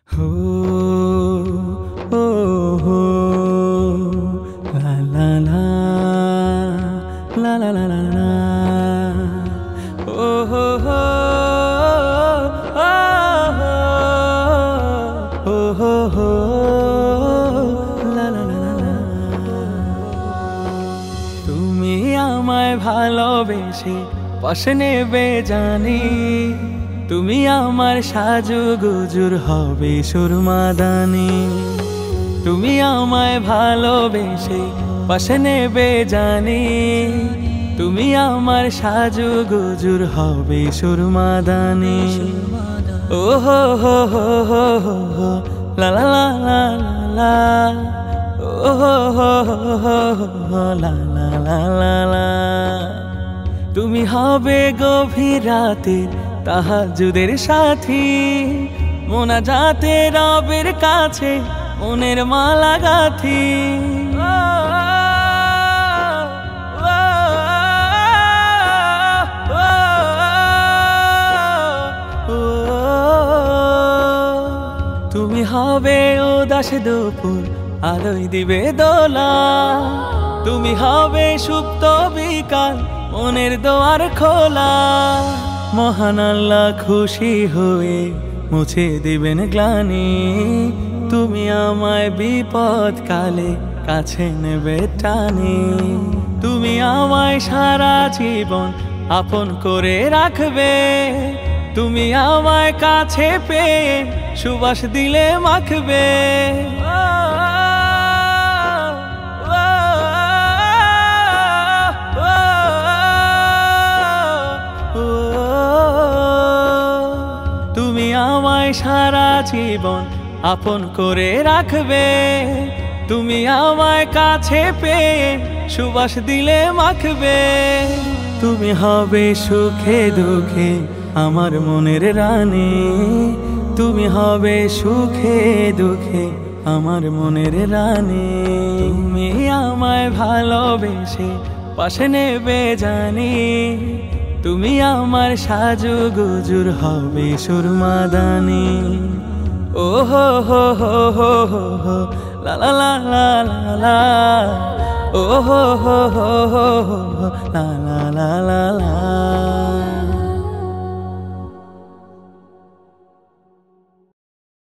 হো ও হো লা লা লা লা লা লা লা লা ও হো হো ও হো হো লা লা লা লা। তুমি আমায় ভালোবেসে পাশে নেবে জানি, তুমি আমার সাজুগুজুর হবে সুরমাদানি। তুমি আমায় ভালোবেসে পাশে নেবে জানি, তুমি আমার সাজুগুজুর হবে সুরমাদানি। ও হো হো হো হো হো লা লা লা লা লা, ও হো হো হো হো লা লা লা লা লা। তুমি হবে গভীর রাতের তাহাজ্জুদের সাথী, মোনাজাতে রবের কাছে মনের মালা গাথি। তুমি হবে উদাস দুপুর আলোয় দিবে দোলা, তুমি হবে সুপ্ত বিকাল মনের দোয়ার খোলা। মহান আল্লাহ খুশি হয়ে মুছে দিবেন গ্লানি, তুমি আমায় বিপদ কালে কাছে নেবে টানে। তুমি আমায় সারা জীবন আপন করে রাখবে, তুমি আমায় কাছে পেয়ে সুবাস দিলে মাখবে। তুমি আমায় সারা জীবন আপন করে রাখবে, তুমি আমায় কাছে পেয়ে সুবাস দিলে মাখবে। তুমি হবে সুখে দুঃখে আমার মনের রানী, তুমি হবে সুখে দুঃখে আমার মনের রানী। তুমি আমায় ভালোবেসে পাশে নেবে জানি, তুমি আমার সাজুগুজুর হবে সুরমাদানি। ও হো হো হো হো হো হো লা লা লা লা লা লা, ও হো হো হো হো হো লা লা লা লা লা।